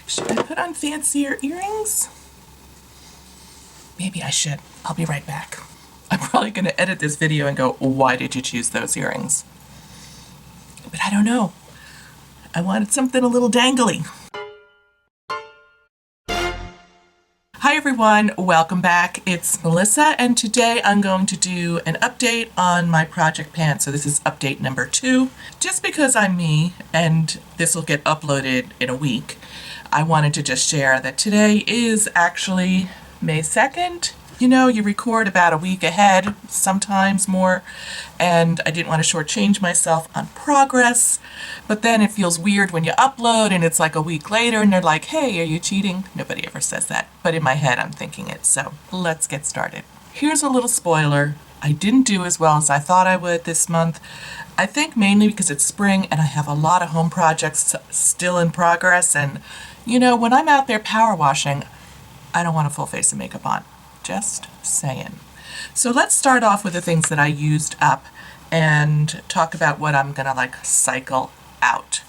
Should I put on fancier earrings? Maybe I should. I'll be right back. I'm probably going to edit this video and go, why did you choose those earrings? But I don't know. I wanted something a little dangly. Hi everyone, welcome back. It's Melissa, and today I'm going to do an update on my project pants. So this is update number 2. Just because I'm me and this will get uploaded in a week, I wanted to just share that today is actually May 2nd. You know, you record about a week ahead, sometimes more, and I didn't want to shortchange myself on progress, but then it feels weird when you upload and it's like a week later and they're like, hey, are you cheating? Nobody ever says that, but in my head I'm thinking it, so let's get started. Here's a little spoiler. I didn't do as well as I thought I would this month. I think mainly because it's spring and I have a lot of home projects still in progress, and you know, when I'm out there power washing, I don't want a full face of makeup on. Just saying. So let's start off with the things that I used up and talk about what I'm gonna like cycle out.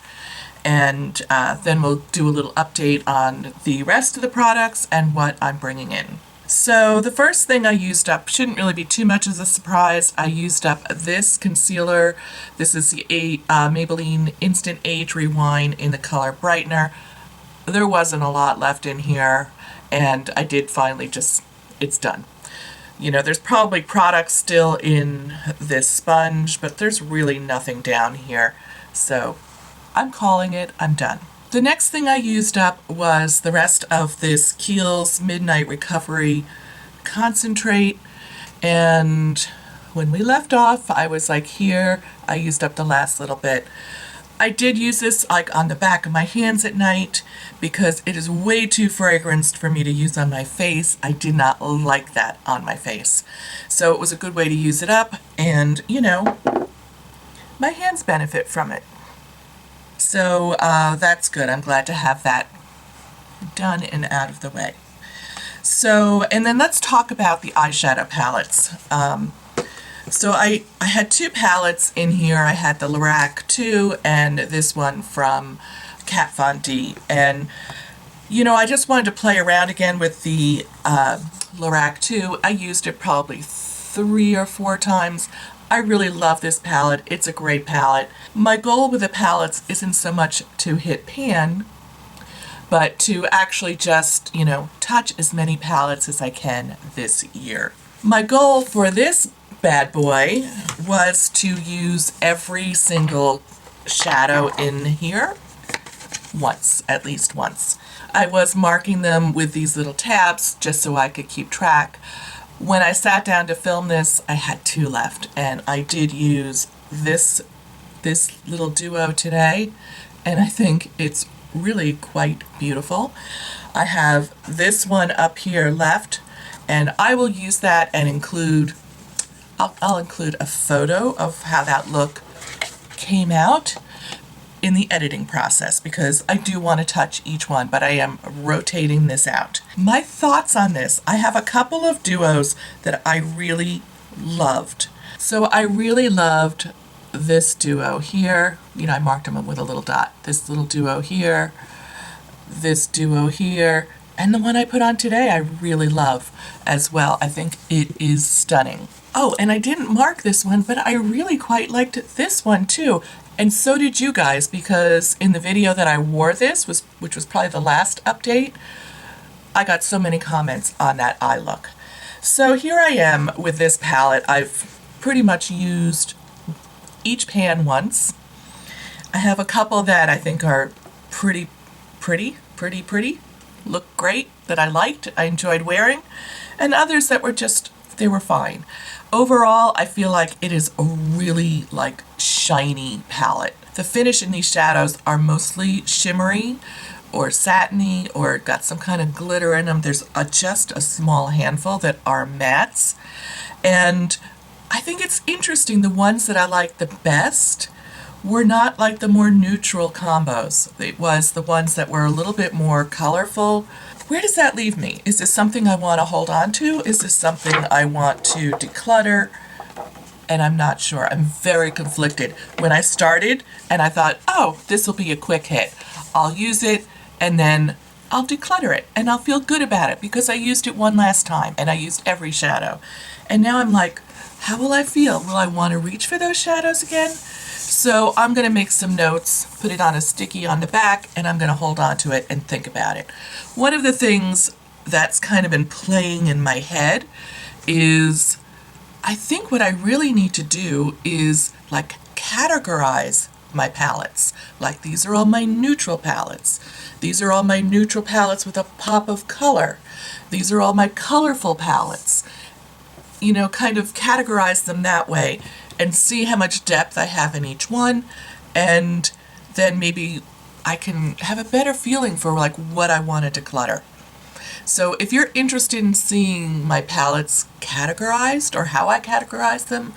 And then we'll do a little update on the rest of the products and what I'm bringing in. So the first thing I used up shouldn't really be too much as a surprise. I used up this concealer. This is the Maybelline Instant Age Rewind in the color Brightener. There wasn't a lot left in here, and I did finally just, it's done. You know, there's probably products still in this sponge, but there's really nothing down here. So I'm calling it, I'm done. The next thing I used up was the rest of this Kiehl's Midnight Recovery Concentrate. And when we left off, I was like, here, I used up the last little bit. I did use this like on the back of my hands at night because it is way too fragranced for me to use on my face. I did not like that on my face. So it was a good way to use it up, and you know, my hands benefit from it. So that's good. I'm glad to have that done and out of the way. So, and then let's talk about the eyeshadow palettes. So I had 2 palettes in here. I had the Lorac 2 and this one from Kat Von D. And, you know, I just wanted to play around again with the Lorac 2. I used it probably 3 or 4 times. I really love this palette. It's a great palette. My goal with the palettes isn't so much to hit pan, but to actually just, you know, touch as many palettes as I can this year. My goal for this bad boy was to use every single shadow in here once, at least once. I was marking them with these little tabs just so I could keep track. When I sat down to film this, I had 2 left, and I did use this little duo today, and I think it's really quite beautiful. I have this one up here left, and I will use that and include I'll include a photo of how that look came out in the editing process because I do want to touch each one, but I am rotating this out. My thoughts on this, I have a couple of duos that I really loved. So I really loved this duo here. You know, I marked them with a little dot. This little duo here, this duo here, and the one I put on today I really love as well. I think it is stunning. Oh, and I didn't mark this one, but I really quite liked this one too. And so did you guys, because in the video that I wore this, which was probably the last update, I got so many comments on that eye look. So here I am with this palette. I've pretty much used each pan once. I have a couple that I think are pretty, look great, that I liked, I enjoyed wearing, and others that were just, they were fine. Overall, I feel like it is a really like shiny palette. The finish in these shadows are mostly shimmery or satiny or got some kind of glitter in them. There's just a small handful that are mattes. And I think it's interesting, the ones that I like the best were not like the more neutral combos. It was the ones that were a little bit more colorful. Where does that leave me? Is this something I want to hold on to? Is this something I want to declutter? And I'm not sure. I'm very conflicted. When I started and I thought, oh, this will be a quick hit. I'll use it and then I'll declutter it and I'll feel good about it because I used it one last time and I used every shadow. And now I'm like, how will I feel? Will I want to reach for those shadows again? So I'm going to make some notes, put it on a sticky on the back, and I'm going to hold on to it and think about it. One of the things that's kind of been playing in my head is I think what I really need to do is like categorize my palettes. Like these are all my neutral palettes. These are all my neutral palettes with a pop of color. These are all my colorful palettes. You know, kind of categorize them that way and see how much depth I have in each one, and then maybe I can have a better feeling for like what I want to declutter. So if you're interested in seeing my palettes categorized or how I categorize them,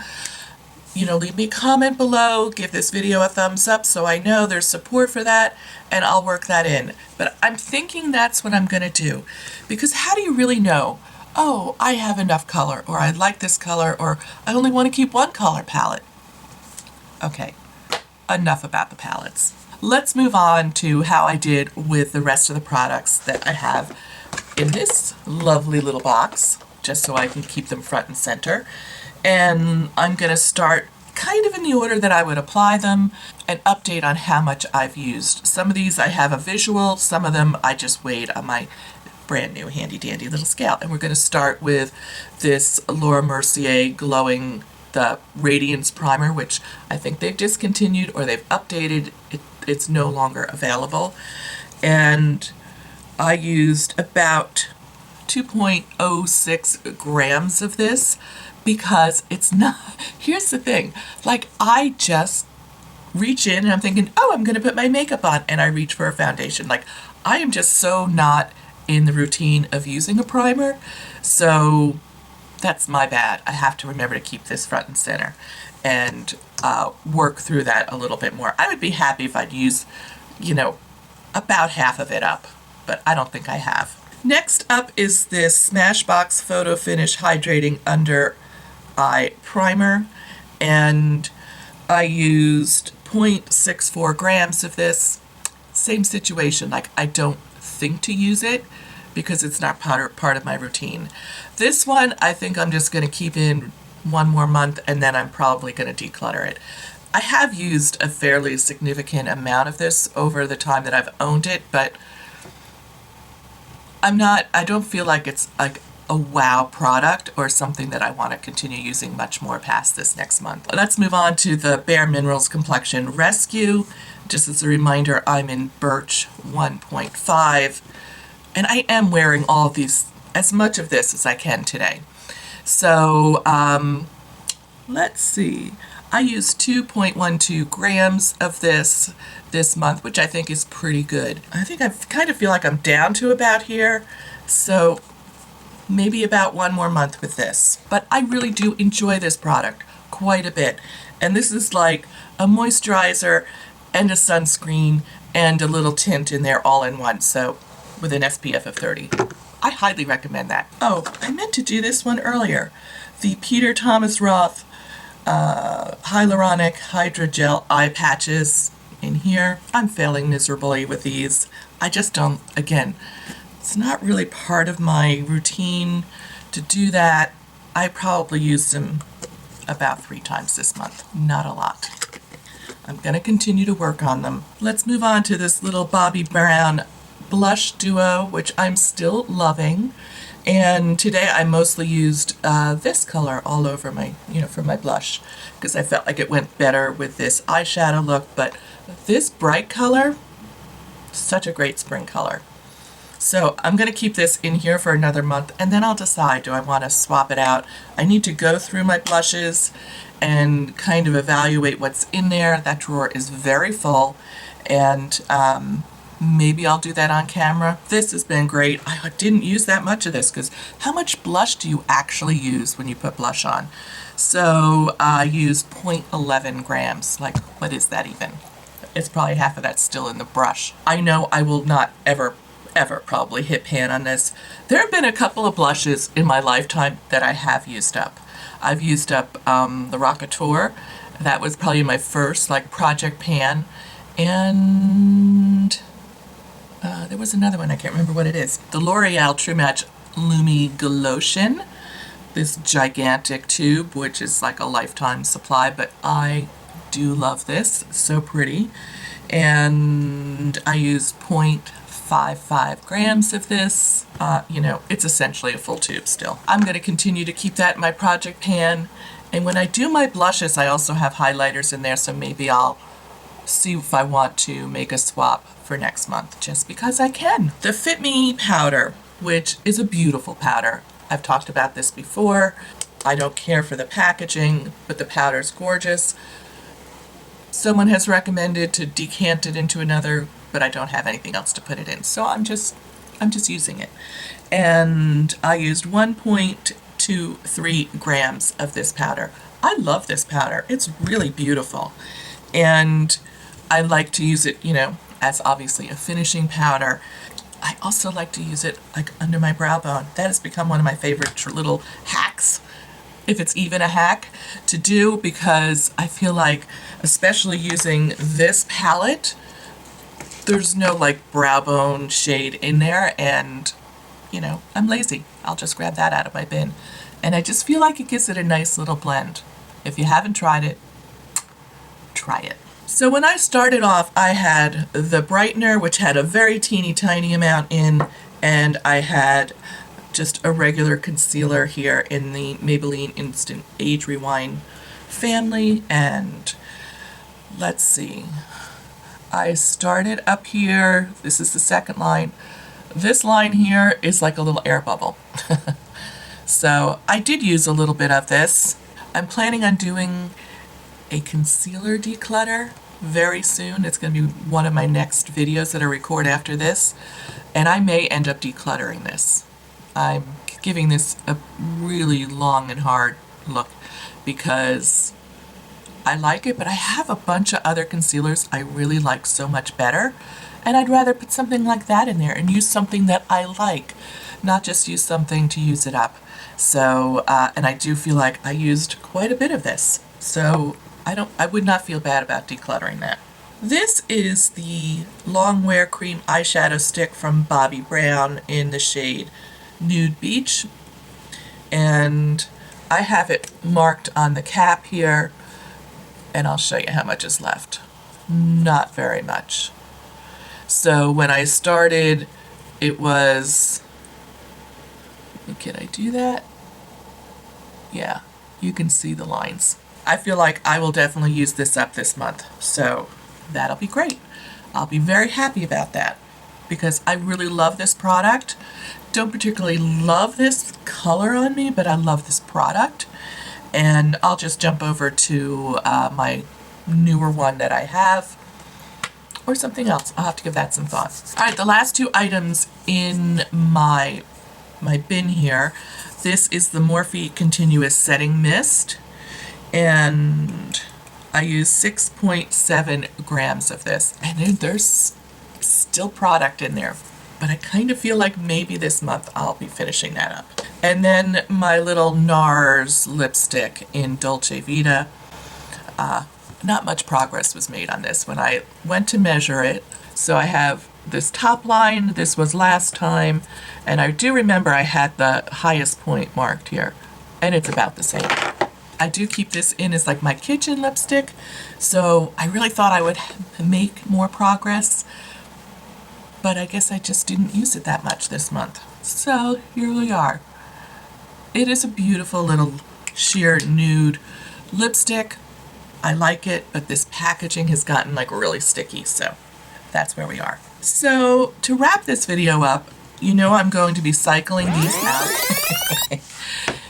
you know, leave me a comment below, give this video a thumbs up so I know there's support for that, and I'll work that in. But I'm thinking that's what I'm going to do, because how do you really know, oh, I have enough color, or I like this color, or I only want to keep one color palette? Okay, enough about the palettes. Let's move on to how I did with the rest of the products that I have in this lovely little box, just so I can keep them front and center. And I'm going to start kind of in the order that I would apply them, and update on how much I've used. Some of these I have a visual, some of them I just weighed on my brand new handy dandy little scale. And we're going to start with this Laura Mercier Glowing the Radiance Primer, which I think they've discontinued or they've updated. It's no longer available. And I used about 2.06 grams of this, because it's not, here's the thing, like I just reach in and I'm thinking, oh, I'm going to put my makeup on, and I reach for a foundation. Like I am just so not in the routine of using a primer, so that's my bad. I have to remember to keep this front and center and work through that a little bit more. I would be happy if I'd use, you know, about half of it up, but I don't think I have. Next up is this Smashbox Photo Finish Hydrating Under Eye Primer, and I used 0.64 grams of this. Same situation, like I don't think to use it because it's not part of my routine. This one I think I'm just going to keep in one more month, and then I'm probably going to declutter it. I have used a fairly significant amount of this over the time that I've owned it, but I don't feel like it's like a wow product or something that I want to continue using much more past this next month. Let's move on to the Bare Minerals Complexion Rescue. Just as a reminder, I'm in Birch 1.5, and I am wearing all of these, as much of this as I can today. So let's see. I used 2.12 grams of this month, which I think is pretty good. I think I kind of feel like I'm down to about here, so maybe about one more month with this. But I really do enjoy this product quite a bit. And this is like a moisturizer and a sunscreen and a little tint in there all in one, so with an SPF of 30. I highly recommend that. Oh, I meant to do this one earlier. The Peter Thomas Roth Hyaluronic Hydrogel Eye Patches in here. I'm failing miserably with these. I just don't, again, it's not really part of my routine to do that. I probably used them about 3 times this month. Not a lot. I'm going to continue to work on them. Let's move on to this little Bobbi Brown blush duo, which I'm still loving. And today I mostly used this color all over my, for my blush, because I felt like it went better with this eyeshadow look. But this bright color, such a great spring color. So I'm going to keep this in here for another month, and then I'll decide, do I want to swap it out? I need to go through my blushes and kind of evaluate what's in there. That drawer is very full, and maybe I'll do that on camera. This has been great. I didn't use that much of this, because how much blush do you actually use when you put blush on? So I used 0.11 grams. Like, what is that even? It's probably half of that still in the brush. I know I will not ever probably hit pan on this. There have been a couple of blushes in my lifetime that I have used up. I've used up the Rockateur. That was probably my first like project pan. And There was another one, I can't remember what it is. The L'Oreal True Match Lumi Glotion. This gigantic tube, which is like a lifetime supply, but I do love this. So pretty. And I use 0.55 grams of this. You know, it's essentially a full tube still. I'm going to continue to keep that in my project pan. And when I do my blushes, I also have highlighters in there, so maybe I'll see if I want to make a swap for next month, just because I can. The Fit Me powder, which is a beautiful powder. I've talked about this before. I don't care for the packaging, but the powder's gorgeous. Someone has recommended to decant it into another, but I don't have anything else to put it in, so I'm just using it. And I used 1.23 grams of this powder. I love this powder. It's really beautiful. And I like to use it, you know, as obviously a finishing powder. I also like to use it like under my brow bone. That has become one of my favorite little hacks, if it's even a hack, to do, because I feel like, especially using this palette, there's no like brow bone shade in there, and you know, I'm lazy. I'll just grab that out of my bin. And I just feel like it gives it a nice little blend. If you haven't tried it, try it. So when I started off, I had the brightener, which had a very teeny tiny amount in, and I had just a regular concealer here in the Maybelline Instant Age Rewind family. And let's see, I started up here. This is the second line. This line here is like a little air bubble. So I did use a little bit of this. I'm planning on doing a concealer declutter very soon. It's going to be one of my next videos that I record after this, and I may end up decluttering this. I'm giving this a really long and hard look because I like it, but I have a bunch of other concealers I really like so much better, and I'd rather put something like that in there and use something that I like, not just use something to use it up. So, and I do feel like I used quite a bit of this, so I would not feel bad about decluttering that. This is the Long Wear Cream Eyeshadow Stick from Bobbi Brown in the shade Nude Beach. And I have it marked on the cap here, and I'll show you how much is left. Not very much. So when I started, it was, can I do that? Yeah, you can see the lines. I feel like I will definitely use this up this month, so that'll be great. I'll be very happy about that because I really love this product. Don't particularly love this color on me, but I love this product. And I'll just jump over to my newer one that I have, or something else. I'll have to give that some thought. All right, the last two items in my bin here. This is the Morphe Continuous Setting Mist, and I use 6.7 grams of this, and there's still product in there, but I kind of feel like maybe this month I'll be finishing that up. And then my little NARS lipstick in Dolce Vita. Not much progress was made on this when I went to measure it. So I have this top line, this was last time, and I do remember I had the highest point marked here, and it's about the same. I do keep this in as like my kitchen lipstick, so I really thought I would make more progress, but I guess I just didn't use it that much this month. So here we are. It is a beautiful little sheer nude lipstick. I like it, but this packaging has gotten like really sticky, so that's where we are. So to wrap this video up, you know I'm going to be cycling these out.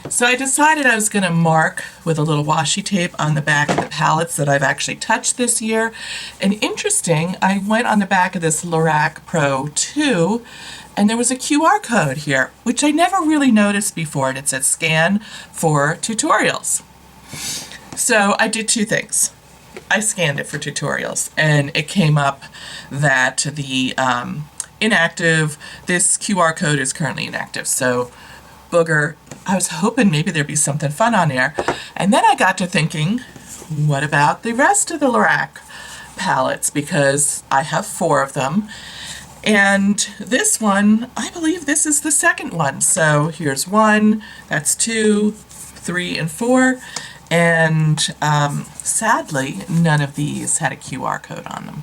So I decided I was going to mark with a little washi tape on the back of the palettes that I've actually touched this year. And interesting, I went on the back of this Lorac Pro 2, and there was a QR code here, which I never really noticed before, and it said scan for tutorials. So I did two things. I scanned it for tutorials, and it came up that the inactive, this QR code is currently inactive. So booger, I was hoping maybe there'd be something fun on there. And then I got to thinking, what about the rest of the Lorac palettes? Because I have 4 of them, And this one, I believe this is the second one. So here's 1, that's 2, 3, and 4. And sadly, none of these had a QR code on them.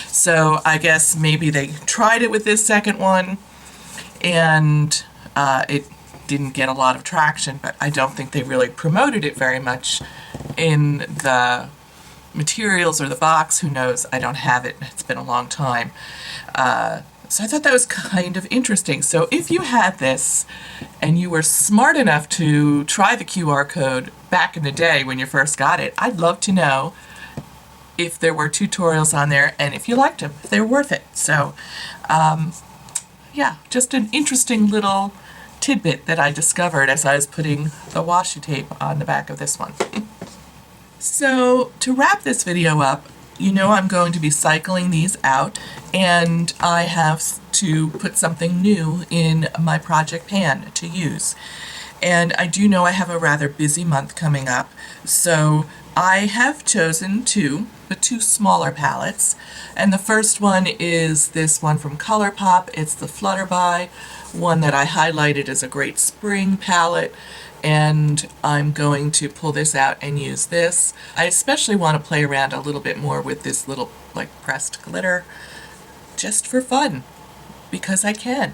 So I guess maybe they tried it with this second one and it didn't get a lot of traction, but I don't think they really promoted it very much in the materials or the box. Who knows? I don't have it. It's been a long time. So I thought that was kind of interesting. So if you had this and you were smart enough to try the QR code back in the day when you first got it, I'd love to know if there were tutorials on there and if you liked them, if they were worth it. So yeah, just an interesting little tidbit that I discovered as I was putting the washi tape on the back of this one. So to wrap this video up, you know I'm going to be cycling these out, and I have to put something new in my project pan to use. And I do know I have a rather busy month coming up, so I have chosen the two smaller palettes. And the first one is this one from ColourPop. It's the Flutterby, one that I highlighted as a great spring palette. And I'm going to pull this out and use this. I especially want to play around a little bit more with this little like pressed glitter, just for fun, because I can.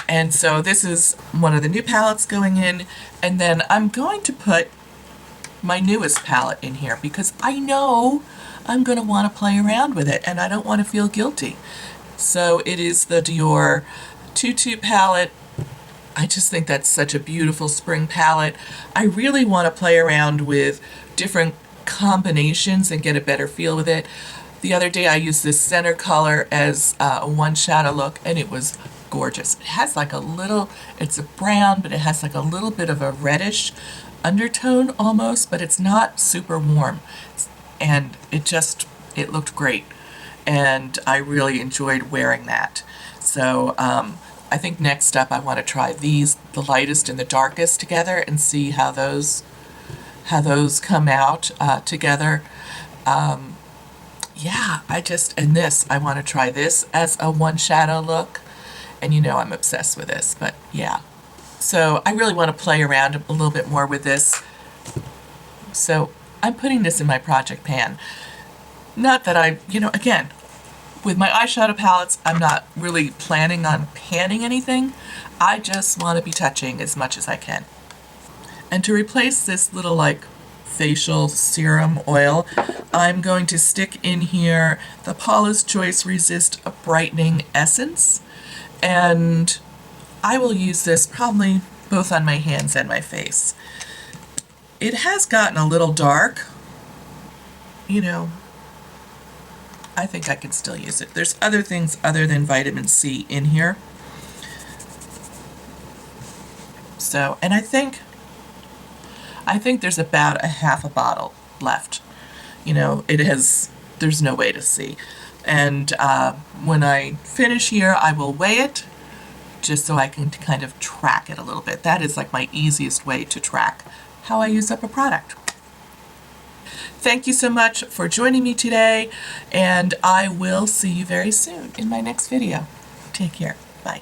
And so this is one of the new palettes going in, and then I'm going to put my newest palette in here because I know I'm going to want to play around with it and I don't want to feel guilty. So it is the Dior Tutu palette. I just think that's such a beautiful spring palette. I really want to play around with different combinations and get a better feel with it. The other day I used this center color as a one shadow look, and it was gorgeous. It has like a little, it's a brown, but it has like a little bit of a reddish undertone almost, but it's not super warm. And it looked great. And I really enjoyed wearing that. So I think next up I want to try these, the lightest and the darkest together, and see how those come out together. Yeah, and this, I want to try this as a one shadow look, and you know I'm obsessed with this, but yeah. So I really want to play around a little bit more with this. So I'm putting this in my project pan. Not that again, with my eyeshadow palettes, I'm not really planning on panning anything. I just want to be touching as much as I can. And to replace this little like facial serum oil, I'm going to stick in here the Paula's Choice Resist Brightening Essence. And I will use this probably both on my hands and my face. It has gotten a little dark, I think I can still use it. There's other things other than vitamin C in here. So, and I think there's about a half a bottle left. There's no way to see. And when I finish here, I will weigh it just so I can kind of track it a little bit. That is like my easiest way to track how I use up a product. Thank you so much for joining me today, and I will see you very soon in my next video. Take care. Bye.